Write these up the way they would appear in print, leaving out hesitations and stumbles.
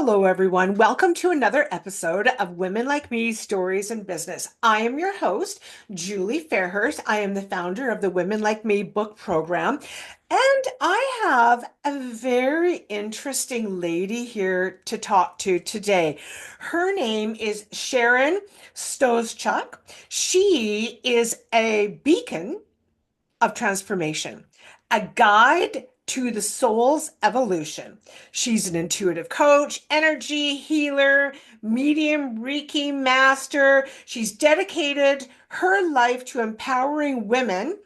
Hello, everyone. Welcome to another episode of Women Like Me Stories in Business. I am your host, Julie Fairhurst. I am the founder of the Women Like Me book program. And I have a very interesting lady here to talk to today. Her name is Sharon Storoschuk. She is a beacon of transformation, a guide to the soul's evolution. She's an intuitive coach, energy healer, medium Reiki master. She's dedicated her life to empowering women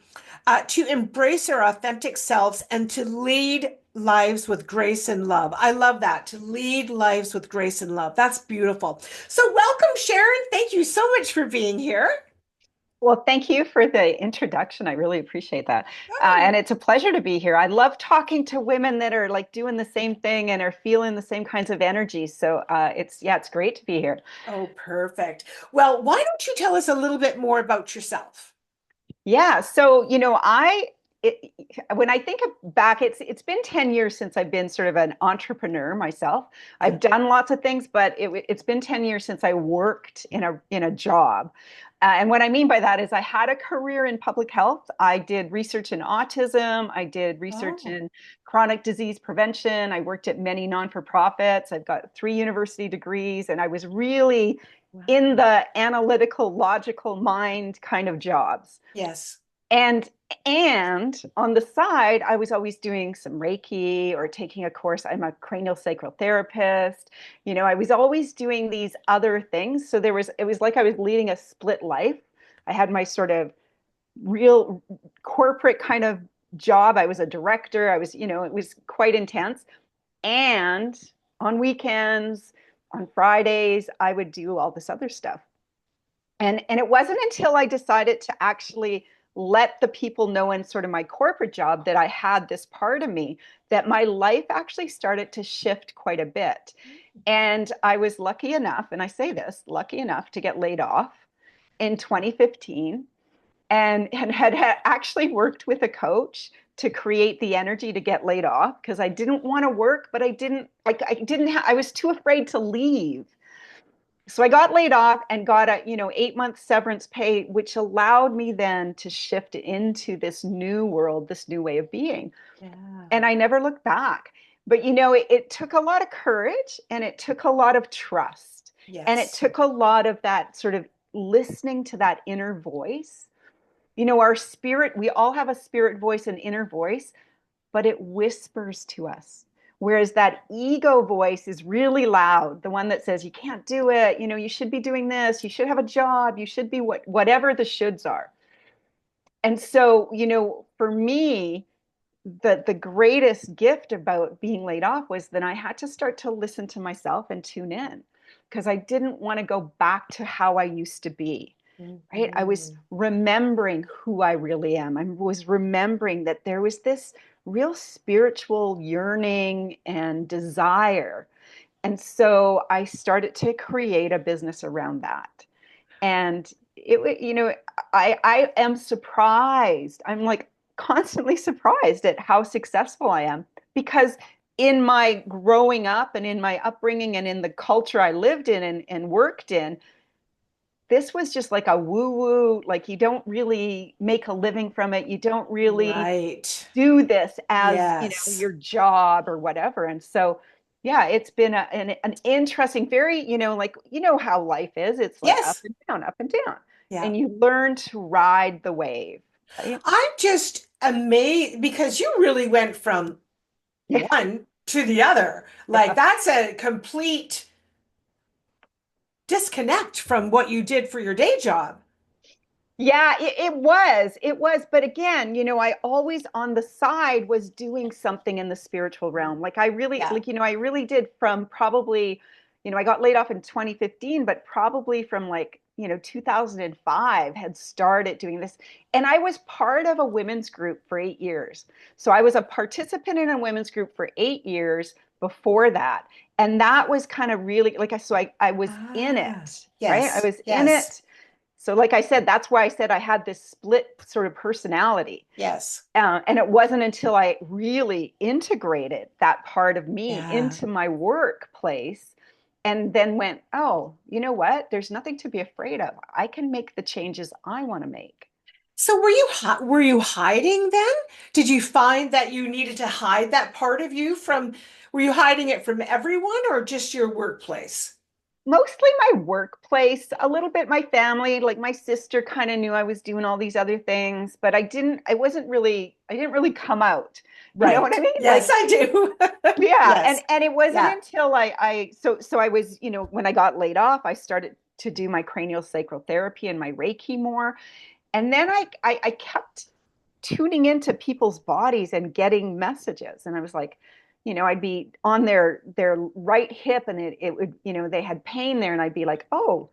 to embrace their authentic selves and to lead lives with grace and love. I love that, to lead lives with grace and love. That's beautiful. So, welcome, Sharon. Thank you so much for being here. Well, thank you for the introduction. I really appreciate that. And it's a pleasure to be here. I love talking to women that are like doing the same thing and are feeling the same kinds of energy. So it's great to be here. Oh, perfect. Well, why don't you tell us a little bit more about yourself? Yeah. So, it, when I think back, it's been 10 years since I've been sort of an entrepreneur myself. Yeah. I've done lots of things, but it's been 10 years since I worked in a job. And what I mean by that is I had a career in public health. I did research in autism. I did research Oh, in chronic disease prevention. I worked at many non-for-profits. I've got 3 university degrees, and I was really wow. in the analytical, logical mind kind of jobs. Yes. And and on the side, I was always doing some Reiki or taking a course. I'm a cranial sacral therapist. I was always doing these other things. So it was like I was leading a split life. I had my sort of real corporate kind of job. I was a director. It was quite intense. And on weekends, on Fridays, I would do all this other stuff. And it wasn't until I decided to actually let the people know in sort of my corporate job that I had this part of me that my life actually started to shift quite a bit. And I was lucky enough, and I say this, lucky enough to get laid off in 2015 and had actually worked with a coach to create the energy to get laid off because I didn't want to work, but I was too afraid to leave. So I got laid off and got a 8 month severance pay, which allowed me then to shift into this new world, this new way of being. Yeah. And I never looked back. But it took a lot of courage and it took a lot of trust. And it Yes. took a lot of that sort of listening to that inner voice. Our spirit, we all have a spirit voice and inner voice, but it whispers to us. Whereas that ego voice is really loud, the one that says, you can't do it, you should be doing this, you should have a job, you should be whatever the shoulds are. And so, for me, the greatest gift about being laid off was that I had to start to listen to myself and tune in because I didn't want to go back to how I used to be. Right? I was Mhm. remembering who I really am. I was remembering that there was this real spiritual yearning and desire. And so I started to create a business around that. And I am surprised. I'm like constantly surprised at how successful I am because in my growing up and in my upbringing and in the culture I lived in and worked in, this was just like a woo woo, like you don't really make a living from it. You don't really Right. do this as, Yes. your job or whatever. And so, yeah, it's been an interesting, very, like, how life is. It's like up Yes. and down, up and down. Yeah. And you learn to ride the wave, right? I'm just amazed because you really went from Yeah. one to the other. Like that's a complete disconnect from what you did for your day job. Yeah, it was. But again, I always on the side was doing something in the spiritual realm. Like Yeah. I really did from probably, I got laid off in 2015, but probably from like, 2005 had started doing this. And I was part of a women's group for 8 years. So I was a participant in a women's group for 8 years before that. And that was kind of really like, I was in Ah, it, right? I yes. was in Yes. it So, like I said, that's why I said I had this split sort of personality. Yes. And it wasn't until I really integrated that part of me Yeah. into my workplace and then went, oh, you know what? There's nothing to be afraid of. I can make the changes I want to make. So were you hiding then? Did you find that you needed to hide that part of you from, were you hiding it from everyone or just your workplace? Mostly my workplace, a little bit my family, like my sister kind of knew I was doing all these other things, but I didn't really come out. You know what Right. I mean? Yes, I do. Yeah, Yes. and it wasn't Yeah. until so I was, when I got laid off, I started to do my cranial sacral therapy and my Reiki more. And then I kept tuning into people's bodies and getting messages. And I was like, I'd be on their right hip and it would, they had pain there, and I'd be like, oh,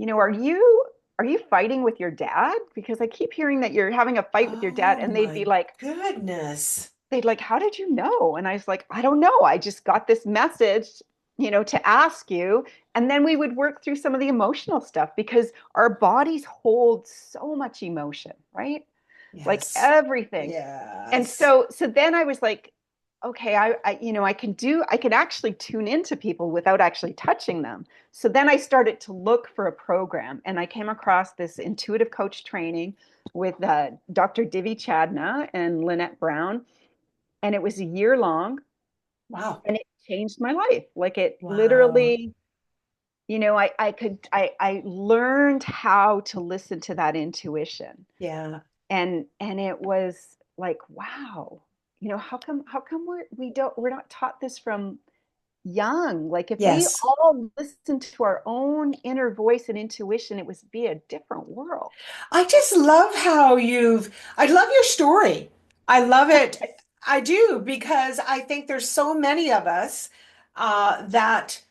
are you fighting with your dad? Because I keep hearing that you're having a fight with your dad. Oh And my goodness. they'd like, how did you know? And I was like, I don't know. I just got this message, to ask you. And then we would work through some of the emotional stuff because our bodies hold so much emotion, right? Like Yes. everything. And Yes. so then I was like, okay, I can actually tune into people without actually touching them. So then I started to look for a program, and I came across this intuitive coach training with Dr. Divi Chadna and Lynette Brown, and it was a year long, Wow. and it changed my life. Like it Wow. literally, I learned how to listen to that intuition, Yeah. and it was like, wow, how come we're not taught this from young? Like if we Yes. all listened to our own inner voice and intuition, it would be a different world. I just love I love your story. I love it. I do because I think there's so many of us that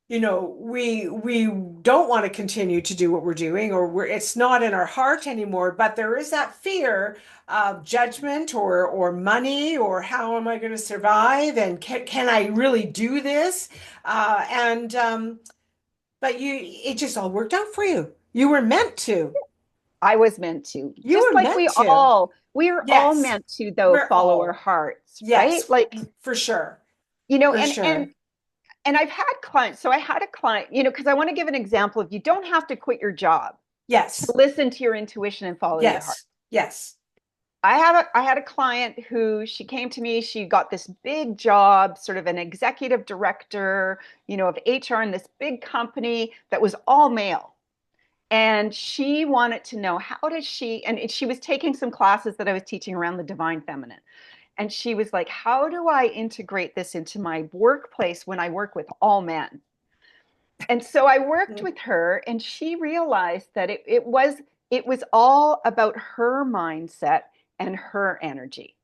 we don't want to continue to do what we're doing, or it's not in our heart anymore, but there is that fear of judgment or money, or how am I going to survive, and can I really do this? And but it just all worked out for you. You were meant to. I was meant to, You just were like meant to. we're all Yes. meant to, though, We're follow our all. hearts, right? Yes, Like, for sure. For and sure. I've had clients. So I had a client, because I want to give an example of, you don't have to quit your job to Yes. listen to your intuition and follow your heart. Yes. Yes. I had a client who, she came to me, she got this big job, sort of an executive director, of HR in this big company that was all male. And she wanted to know, and she was taking some classes that I was teaching around the divine feminine. And she was like, how do I integrate this into my workplace when I work with all men? And so I worked with her, and she realized that it was all about her mindset and her energy.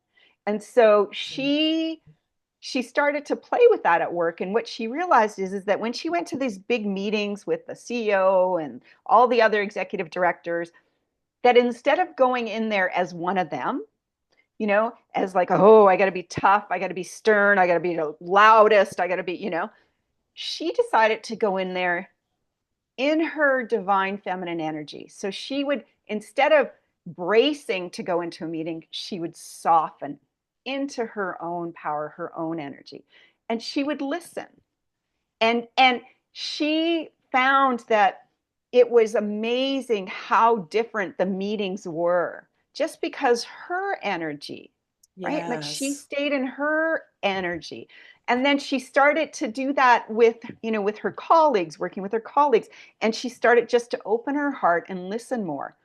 And so she started to play with that at work. And what she realized is that when she went to these big meetings with the CEO and all the other executive directors, that instead of going in there as one of them, as like, oh, I got to be tough, I got to be stern, I got to be the loudest, I got to be, she decided to go in there in her divine feminine energy. So she would, instead of bracing to go into a meeting, she would soften into her own power, her own energy. And she would listen. And she found that it was amazing how different the meetings were, just because her energy, right? Like she Yes. stayed in her energy. And then she started to do that with her colleagues, working with her colleagues. And she started just to open her heart and listen more.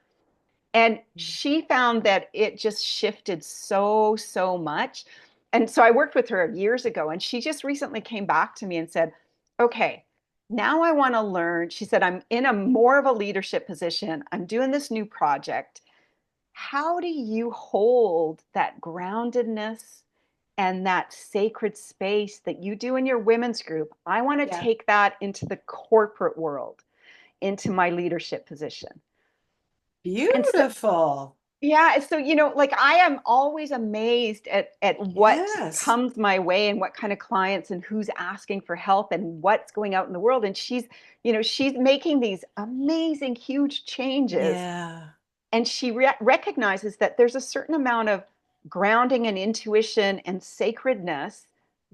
And she found that it just shifted so much. And so I worked with her years ago, and she just recently came back to me and said, okay, now I want to learn. She said, I'm in a more of a leadership position. I'm doing this new project. How do you hold that groundedness and that sacred space that you do in your women's group? I want to Yeah. take that into the corporate world, into my leadership position. And so Beautiful. Yeah, so like I am always amazed at what Yes. comes my way and what kind of clients and who's asking for help and what's going out in the world. And she's making these amazing, huge changes. Yeah. And she recognizes that there's a certain amount of grounding and intuition and sacredness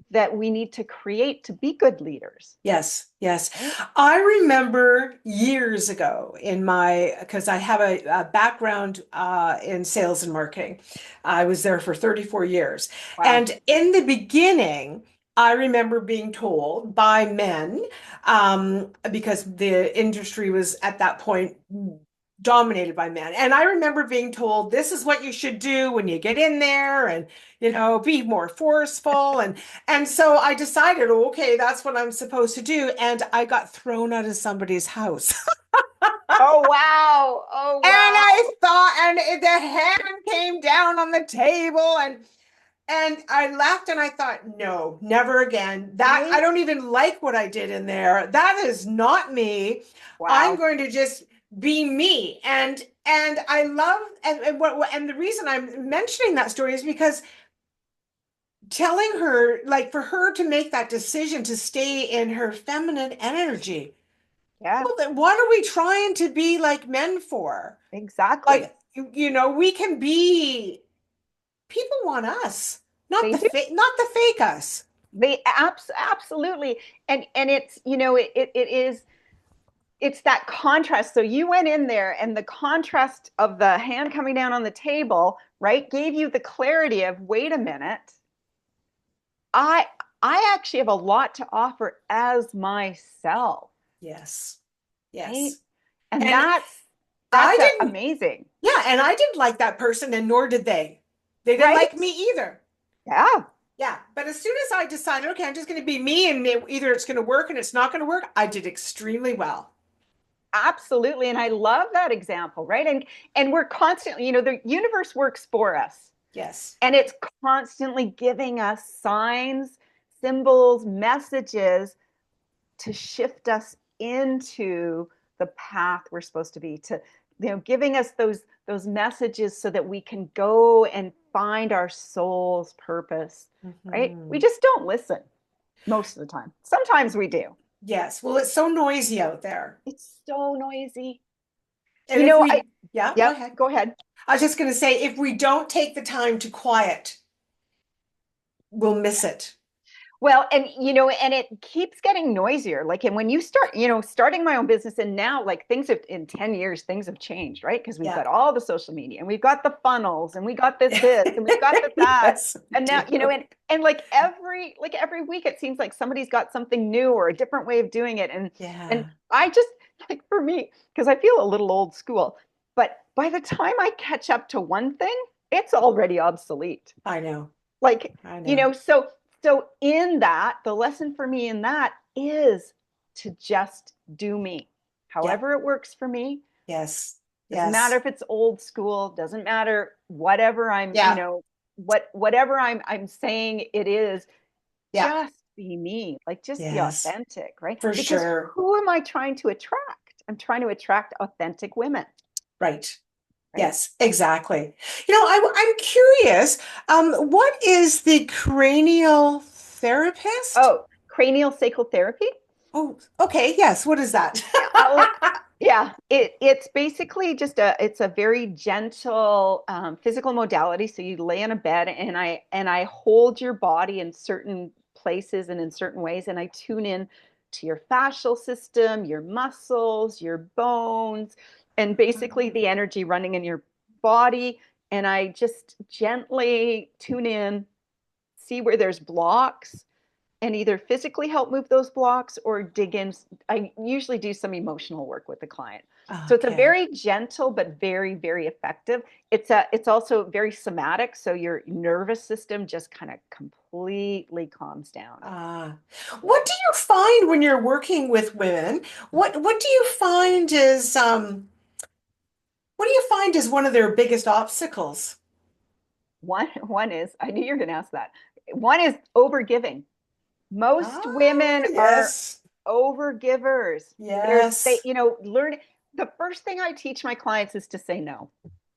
that we need to create to be good leaders. Yes, yes. Right? I remember years ago because I have a background in sales and marketing. I was there for 34 years. Wow. And in the beginning, I remember being told by men, because the industry was at that point dominated by men. And I remember being told, this is what you should do when you get in there and, be more forceful. And so I decided, okay, that's what I'm supposed to do. And I got thrown out of somebody's house. Oh, wow. Oh, And wow. I thought, and the hand came down on the table, and I laughed and I thought, no, never again. That I Right? don't even like what I did in there. That is not me. I'm Wow. going to just be me. And I love and the reason I'm mentioning that story is because telling her, like, for her to make that decision to stay in her feminine energy. Yeah, Well, then what are we trying to be like men for? exactly. Like, we can be, people want us, They do. not the fake us. Absolutely. And it's, it's that contrast. So you went in there and the contrast of the hand coming down on the table, right, gave you the clarity of, wait a minute, I I actually have a lot to offer as myself, Yes. right? Yes. And And that's I didn't, amazing. yeah, and I didn't like that person, and nor did they. They didn't like Right? me either. Yeah. Yeah. But as soon as I decided, okay, I'm just going to be me, and either it's going to work and it's not going to work, I did extremely well. Absolutely. And I love that example, right? And we're constantly, the universe works for us. Yes. And it's constantly giving us signs, symbols, messages to shift us into the path we're supposed to be, to giving us those messages so that we can go and find our soul's purpose, right? We Mhm. just don't listen most of the time. Sometimes we do. Yes. Well, it's so noisy out there. It's so noisy. And if we, yeah, go Yep, ahead. go ahead. I was just going to say, if we don't take the time to quiet, we'll miss it. Well, and it keeps getting noisier. Like, and when you start, starting my own business, and now, like, things have in 10 years, things have changed, right? Because we've Yeah. got all the social media, and we've got the funnels, and we got this, and we've got that. Yes, we And now, do. and like every week, it seems like somebody's got something new or a different way of doing it. And Yeah, I just, like, for me, because I feel a little old school, but by the time I catch up to one thing, it's already obsolete. I know. Like, I know. so in that, the lesson for me in that is to just do me, Yeah. however it works for me. Yes. Doesn't matter Yes. if it's old school, doesn't matter whatever I'm, Yeah. whatever I'm saying it is, Yeah. just be me, like, just be Yes. authentic, right? For Because sure. who am I trying to attract? I'm trying to attract authentic women, Right. right? Yes, exactly. I'm curious, what is the cranial therapist? Oh, cranial sacral therapy. Oh, okay. Yes. What is that? Yeah, yeah. It's basically just it's a very gentle physical modality. So you lay on a bed, and I hold your body in certain places and in certain ways, and I tune in to your fascial system, your muscles, your bones, and basically the energy running in your body. And I just gently tune in, see where there's blocks, and either physically help move those blocks or dig in. I usually do some emotional work with the client. So it's a Okay. very gentle but very, very effective. It's also very somatic, so your nervous system just kind of completely calms down. Uh, Yeah. what do you find when you're working with women? What do you find is what do you find is one of their biggest obstacles? One is, I knew you were going to ask that. One is overgiving. Most Ah, women are yes. overgivers. They, Yes. learn. The first thing I teach my clients is to say no.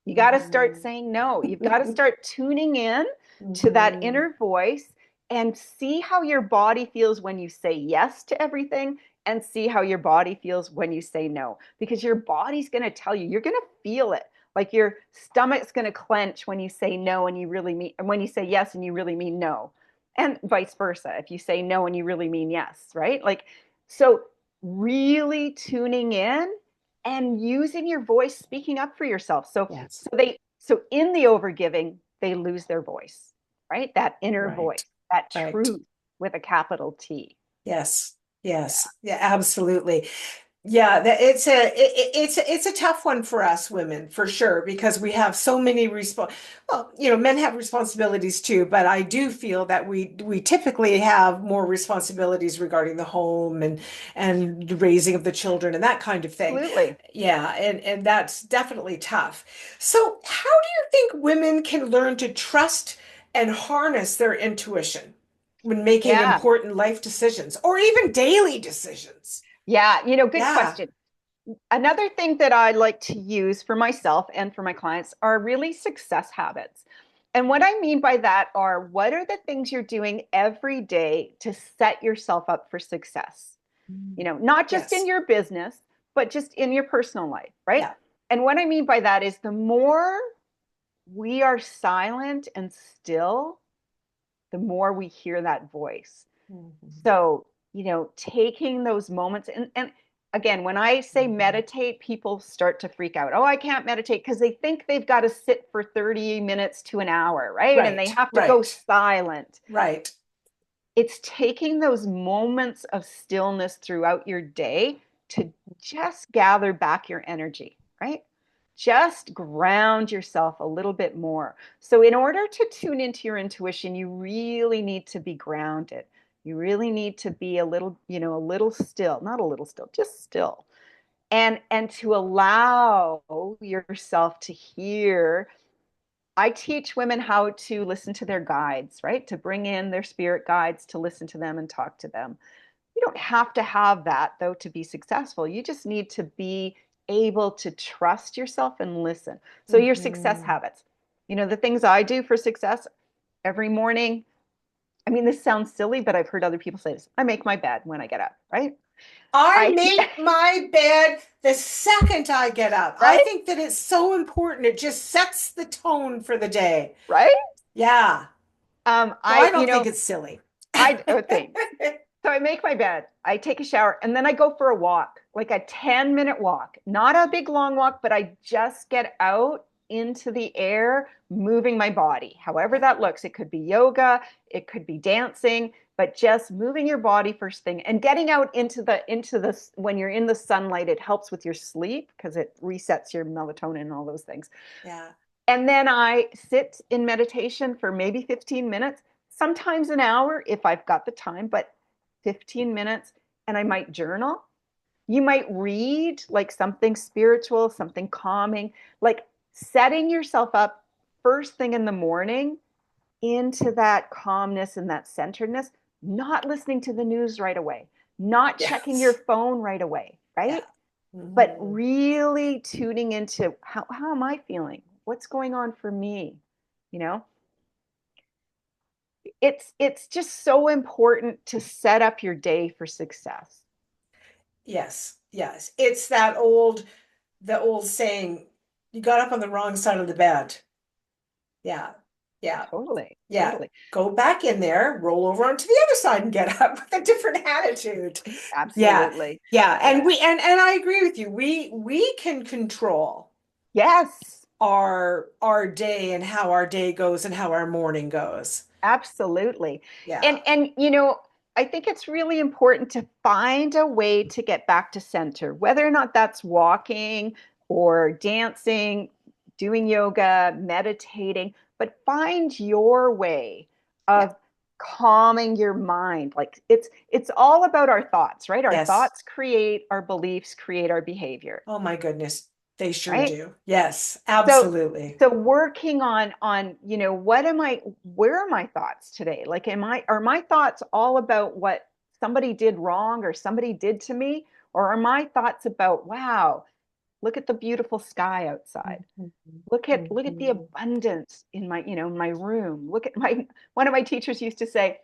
You got to start Mhm. saying no. You've got to start tuning in to that Mhm. inner voice and see how your body feels when you say yes to everything and see how your body feels when you say no. Because your body's going to tell you, you're going to feel it. Like your stomach's going to clench when you say no and you really mean, and when you say yes and you really mean no. And vice versa. If you say no and you really mean yes, right? Like, so really tuning in and using your voice, speaking up for yourself. So Yes. so in the overgiving, they lose their voice, right? That inner Right. voice, that Right. truth with a capital T. Yes. Yeah, Yes. Yeah, absolutely. Yeah, it's a tough one for us women for sure because we have so many well, men have responsibilities too, but I do feel that we typically have more responsibilities regarding the home and the raising of the children and that kind of thing. absolutely. Yeah, and that's definitely tough. So, how do you think women can learn to trust and harness their intuition when making Yeah. important life decisions or even daily decisions? Yeah, good Yeah. question. Another thing that I like to use for myself and for my clients are really success habits. And what I mean by that are what are the things you're doing every day to set yourself up for success? Not just in Yes. your business, but just in your personal life, right? Yeah. And what I mean by that is the more we are silent and still, the more we hear that voice. Mhm. So, taking those moments and again, when I say Mhm. meditate, people start to freak out. Oh, I can't meditate because they think they've got to sit for 30 minutes to an hour, right? And they Right. have to go Right. silent. Right. It's taking those moments of stillness throughout your day to just gather back your energy, right? Just ground yourself a little bit more. So, in order to tune into your intuition, you really need to be grounded. You really need to be a little still, not a little still, just still. And to allow yourself to hear. I teach women how to listen to their guides, right? To bring in their spirit guides, to listen to them and talk to them. You don't have to have that, though, to be successful. You just need to be able to trust yourself and listen. So, your success Mhm. habits, the things I do for success every morning. I mean, this sounds silly, but I've heard other people say this. I make my bed when I get up, right? I I, make my bed the second I get up. I right? think that it's so important. It just sets the tone for the day. Right? Yeah. So I I, don't think it's silly. oh, thanks. So I make my bed, I take a shower, and then I go for a walk, like a 10-minute walk. Not a big long walk, but I just get out into the air, moving my body. However Yeah. that looks. It could be yoga, it could be dancing, but just moving your body first thing and getting out into the when you're in the sunlight, it helps with your sleep because it resets your melatonin and all those things. Yeah. And then I sit in meditation for maybe 15 minutes, sometimes an hour if I've got the time, but 15 minutes. And I might journal. You might read like something spiritual, something calming, like setting yourself up first thing in the morning into that calmness and that centeredness, not listening to the news right away, not checking your Yes. phone right away, Yeah. right? But Mhm. really tuning into how am I feeling? What's going on for me? You know, it's just so important to set up your day for success. Yes. Yes. It's the old saying, you got up on the wrong side of the bed. Yeah. Yeah. Totally, Yeah. totally. Go back in there, roll over onto the other side and get up with a different attitude. Yeah. Absolutely. Yeah. And Yeah. and I agree with you. We can control Yes, our day and how our day goes and how our morning goes. absolutely. And Yeah. and I think it's really important to find a way to get back to center, whether or not that's walking or dancing, doing yoga, meditating, but find your way Yeah. of calming your mind. Like it's all about our thoughts, right? Our Yes. thoughts create our beliefs, create our behavior, Oh my goodness. They sure right? do. Yes, so absolutely. so working on what am I where are my thoughts today, like are my thoughts all about what somebody did wrong or somebody did to me, or are my thoughts about wow, Look at the beautiful sky outside. Mhm. Look at the Mhm. abundance in my room. Look at my One of my teachers used to say,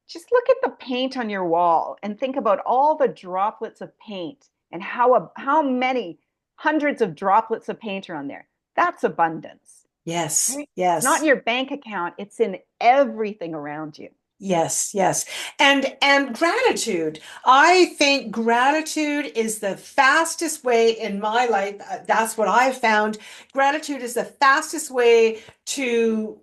just look at the paint on your wall and think about all the droplets of paint and how many hundreds of droplets of paint are on there. That's abundance, Yes, right? It's not in yes. your bank account, it's in everything around you. Yes, yes. And gratitude. I think gratitude is the fastest way in my life. That's what I've found. Gratitude is the fastest way to,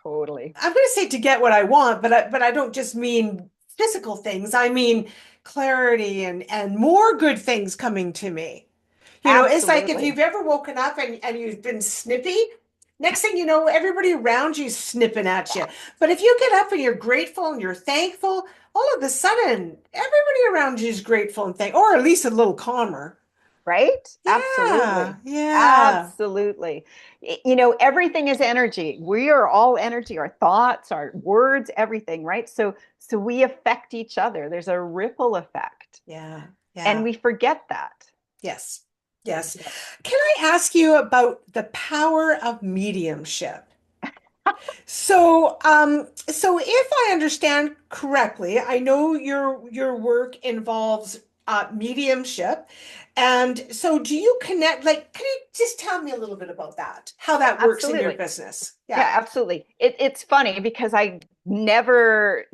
Totally. I'm going to say to get what I want, but I don't just mean physical things. I mean clarity and more good things coming to me. You know, it's like if Absolutely. you've ever woken up and you've been snippy, next thing you know, everybody around you's snipping at you. But if you get up and you're grateful and you're thankful, all of a sudden, everybody around you is grateful and thank, or at least a little calmer. Right? Yeah, Absolutely. yeah, Absolutely. Everything is energy. We are all energy, our thoughts, our words, everything, right? So we affect each other. There's a ripple effect. yeah, And yeah. we forget that. Yes, yes. Yep. Can I ask you about the power of mediumship? So if I understand correctly, I know your work involves mediumship, and so do you connect? Like, can you just tell me a little bit about that? How Yeah, that works in your absolutely. business? Yeah, Yeah, absolutely. It's funny because I never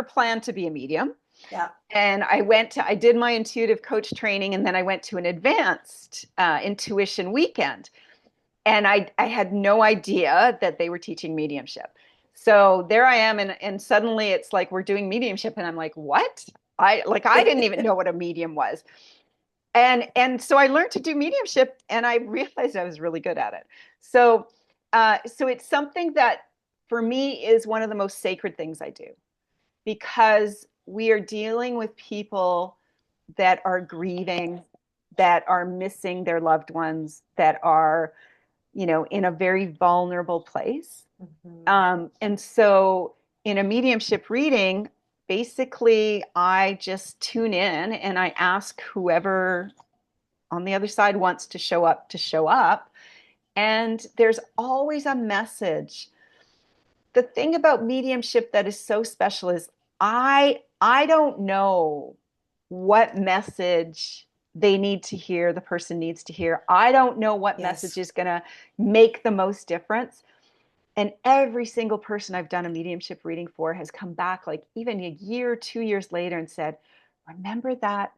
planned to be a medium. yeah. And I did my intuitive coach training, and then I went to an advanced intuition weekend. And I had no idea that they were teaching mediumship. So there I am, and suddenly it's like we're doing mediumship, and I'm like, what? I didn't even know what a medium was. And so I learned to do mediumship, and I realized I was really good at it. So it's something that for me is one of the most sacred things I do, because we are dealing with people that are grieving, that are missing their loved ones, that are, in a very vulnerable place. Mhm. And so in a mediumship reading, basically, I just tune in and I ask whoever on the other side wants to show up to show up. And there's always a message. The thing about mediumship that is so special is I don't know what message they need to hear, the person needs to hear. I don't know what message Yes. is going to make the most difference. And every single person I've done a mediumship reading for has come back, like even a year, 2 years later, and said, remember that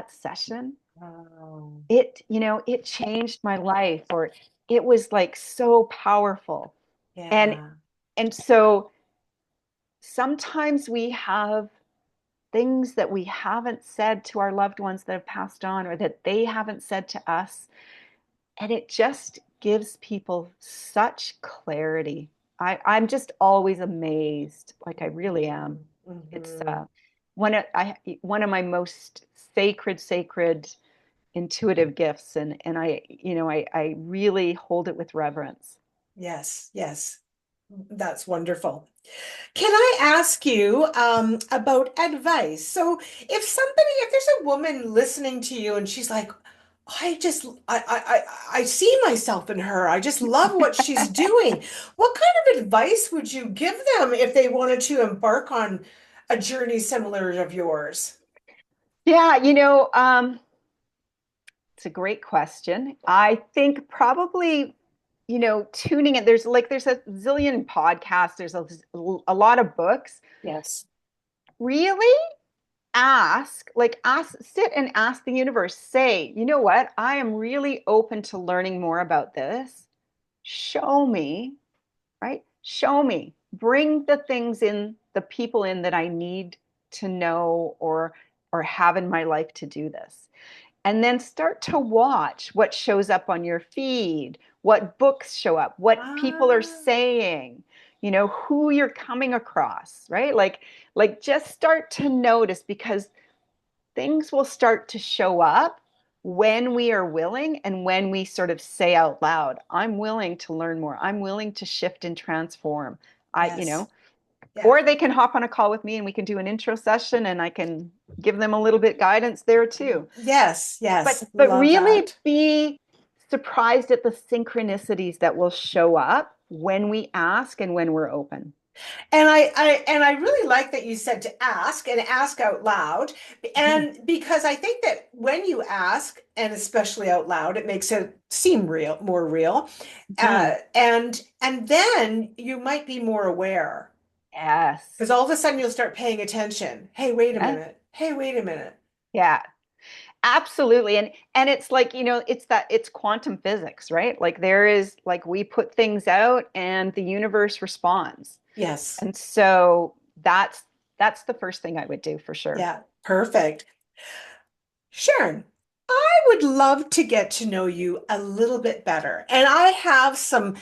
session? Wow. It changed my life, or it was like so powerful. And Yeah. and so sometimes we have things that we haven't said to our loved ones that have passed on, or that they haven't said to us. And it just gives people such clarity. I'm just always amazed. Like I really am. It's Hmm. one of my most sacred intuitive gifts, and I really hold it with reverence. Yes, yes. That's wonderful. Can I ask you about advice? So if there's a woman listening to you and she's like, I see myself in her. I just love what she's doing. What kind of advice would you give them if they wanted to embark on a journey similar of yours? Yeah, it's a great question. I think probably, tuning in. There's a zillion podcasts. There's a lot of books. Yes. Really sit and ask the universe. Say, you know what? I am really open to learning more about this. Show me, right? Show me. Bring the things in, the people in that I need to know or have in my life to do this. And then start to watch what shows up on your feed, what books show up, what people are Ah, saying, who you're coming across, right? Like just start to notice, because things will start to show up when we are willing, and when we sort of say out loud, I'm willing to learn more. I'm willing to shift and transform. I, you yes. know, Yeah. or they can hop on a call with me and we can do an intro session, and I can give them a little bit guidance there too. Yes, but yes. but Love really that. surprised at the synchronicities that will show up when we ask and when we're open. And I really like that you said to ask and ask out loud. Mhm. And because I think that when you ask, and especially out loud, it makes it seem real, more real. Mhm. And then you might be more aware. Because Yes. all of a sudden you'll start paying attention. Hey, wait a Yeah. minute. Hey, wait a minute. Yeah. Absolutely. And it's like, it's quantum physics, right? Like there is like we put things out and the universe responds. Yes. And so that's the first thing I would do for sure. Yeah. Perfect. Sharon, I would love to get to know you a little bit better. And I have some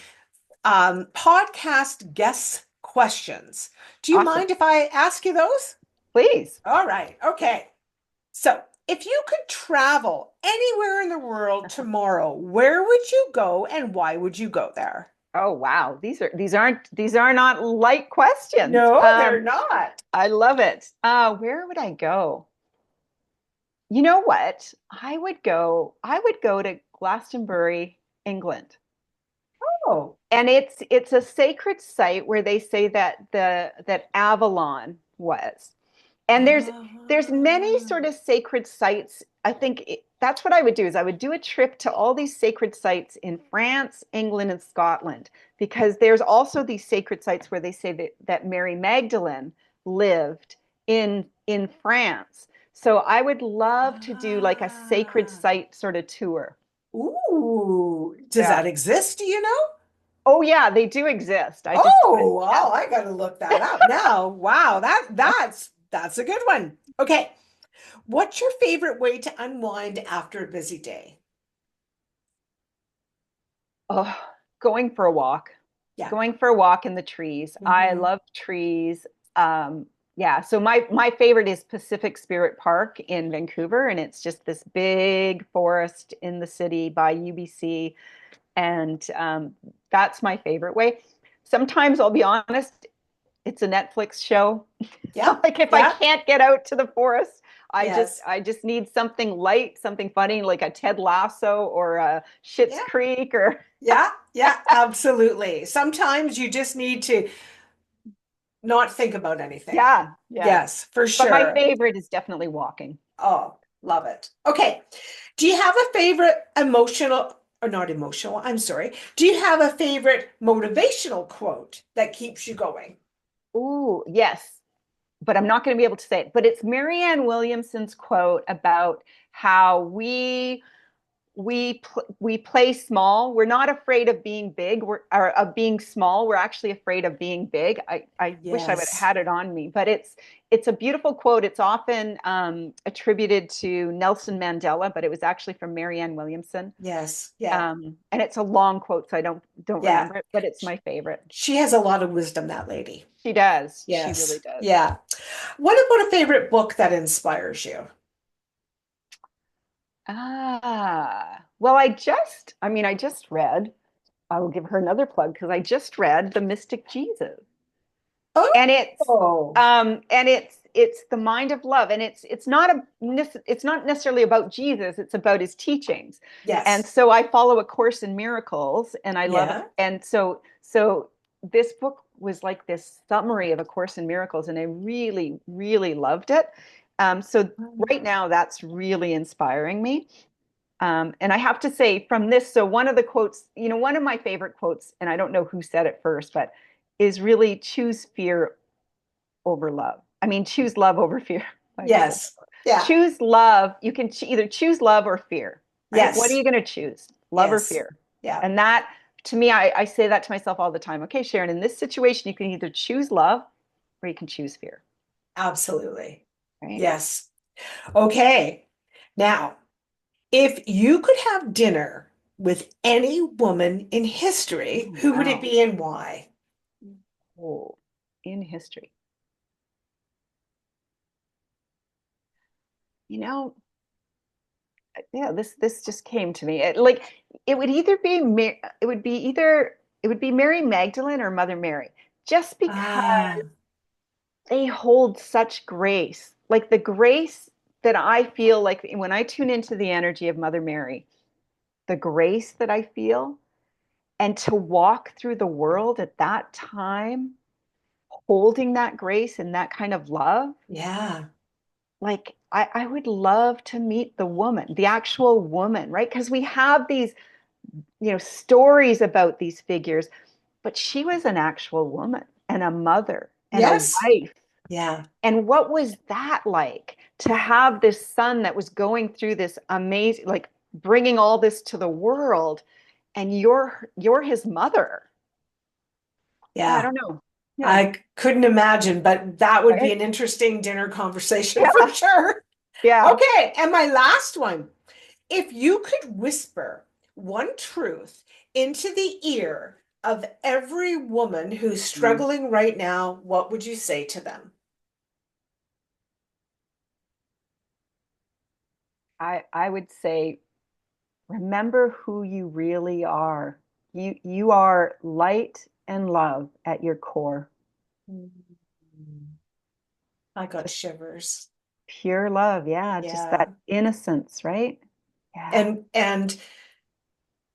podcast guest questions. Do you Awesome. mind if I ask you those? Please. All right. Okay. So, if you could travel anywhere in the world tomorrow, where would you go and why would you go there? Oh wow. These are not light questions. No, they're not. I love it. Where would I go? You know what? I would go to Glastonbury, England. Oh. And it's a sacred site where they say that that Avalon was. And there's many Ah. sort of sacred sites. I think that's what I would do is I would do a trip to all these sacred sites in France, England, and Scotland, because there's also these sacred sites where they say that Mary Magdalene lived in France. So I would love to do like a sacred Ah. site sort of tour. Ooh. Does Yeah. that exist? Do you know? Oh yeah, they do exist. I just haven't. Oh, Yeah. well, I gotta look that up now. Wow, that's a good one. Okay. What's your favorite way to unwind after a busy day? Oh, going for a walk. Yeah. Going for a walk in the trees. I Hmm. love trees. Yeah, so my favorite is Pacific Spirit Park in Vancouver, and it's just this big forest in the city by UBC, and that's my favorite way. Sometimes I'll be honest, it's a Netflix show. Yeah. Like if I Yeah. can't get out to the forest, Yes. I just need something light, something funny, like a Ted Lasso or a Schitt's Yeah. Creek or Yeah. Yeah. Absolutely. Sometimes you just need to not think about anything. yeah, yeah. Yes, for But my sure. favorite is definitely walking. Oh, love it. Okay. Do you have a favorite emotional or not emotional? I'm sorry. Do you have a favorite motivational quote that keeps you going? Ooh, yes. But I'm not going to be able to say it. But it's Marianne Williamson's quote about how we play small. We're not afraid of being big. Or of being small. We're actually afraid of being big. I wish I would have Yes. had it on me, but it's a beautiful quote. It's often attributed to Nelson Mandela, but it was actually from Marianne Williamson. Yes. Yeah. And it's a long quote, so I don't Yeah. remember it, but it's my favorite. She has a lot of wisdom, that lady. She does. She really Yes. does. Yeah. What about a favorite book that inspires you? Well, I just read, I will give her another plug because I just read The Mystic Jesus. And Oh, it's the mind of love. And it's not necessarily about Jesus, it's about his teachings. And yes. so I follow A Course in Miracles and I love it. Yeah. And so this book was like this summary of A Course in Miracles, and I really, really loved it. So right now that's really inspiring me. And I have to say from this, so one of the quotes, one of my favorite quotes, and I don't know who said it first, but is really choose fear over love. I mean, choose love over fear. I just said Yes. Yeah. choose love. You can either choose love or fear, right? What are Yes. you going to choose? Love or Yes. fear? Yeah. And that, to me, I say that to myself all the time. Okay, Sharon, in this situation, you can either choose love or you can choose fear, Absolutely. right? Yes. Okay. Now, if you could have dinner with any woman in history, Oh, who would it wow. be and why? Oh, in history. You know, yeah, this just came to me. It would either be it would be Mary Magdalene or Mother Mary, just because Ah, they hold such grace. Like the grace that I feel like when I tune into the energy of Mother Mary, the grace that I feel, and to walk through the world at that time, holding that grace and that kind of love, Yeah. like I would love to meet the woman, the actual woman, right? Because we have these, stories about these figures, but she was an actual woman and a mother and a Yes. wife. Yeah. And what was that like to have this son that was going through this amazing, like bringing all this to the world, and you're his mother? Yeah, I Yeah. don't know. Yeah, I couldn't imagine, but that would be right. an interesting dinner conversation for Yeah, sure. yeah. Okay, and my last one. If you could whisper one truth into the ear of every woman who's Mm. struggling right now, what would you say to them? I would say, remember who you really are. You are light and love at your core. Mm. I got Just shivers. pure love. Yeah, just Yeah. that innocence, right? Yeah, And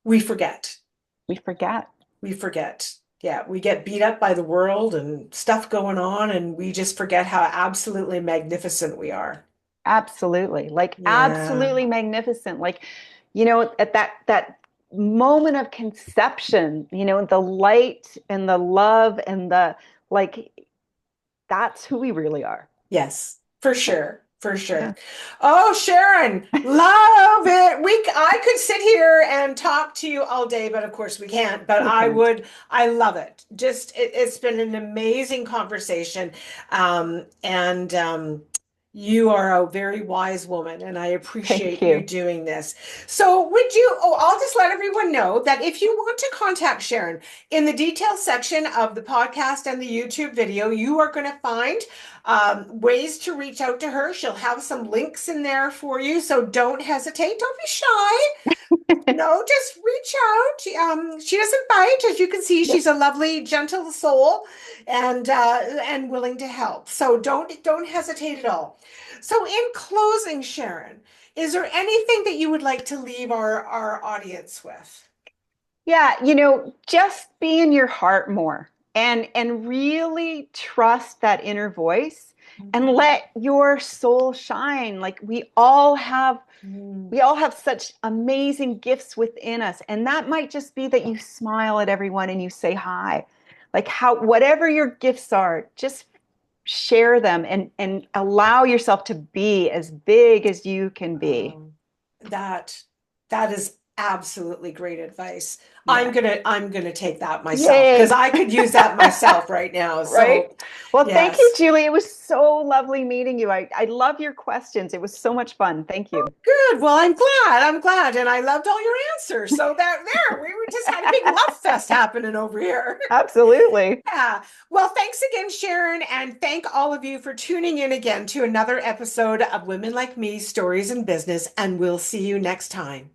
we forget. we forget. We forget. Yeah, we get beat up by the world and stuff going on, and we just forget how absolutely magnificent we are. Absolutely. Like Yeah. absolutely magnificent. Like, at that moment of conception, the light and the love and the like, that's who we really are. Yes, for Yeah. sure. For Yeah. sure. Oh, Sharon, love it. I could sit here and talk to you all day, but of course we can't. But We can't. I love it. It's been an amazing conversation. And you are a very wise woman, and I Thank appreciate you you. doing this. So I'll just let everyone know that if you want to contact Sharon in the details section of the podcast and the YouTube video, you are going to find ways to reach out to her. She'll have some links in there for you, so don't hesitate. Don't be shy. No, just reach out. She doesn't bite, as you can see. Yep. She's a lovely, gentle soul, and willing to help. So don't hesitate at all. So, in closing, Sharon, is there anything that you would like to leave our audience with? Yeah, just be in your heart more and really trust that inner voice and let your soul shine. Like Mm. we all have such amazing gifts within us. And that might just be that you smile at everyone and you say hi. Like whatever your gifts are, just share them and allow yourself to be as big as you can be. Um, that that is absolutely great advice. Yeah. I'm gonna take that myself because Yay. I could use that myself right now. Right. So Well, thank you, yes. Julie. It was so lovely meeting you. I love your questions. It was so much fun. Thank you. Good. Well, I'm glad. I'm glad. And I loved all your answers. So we were just had a big love fest happening over here. Absolutely. Yeah. Well, thanks again, Sharon, and thank all of you for tuning in again to another episode of Women Like Me, Stories in Business, and we'll see you next time.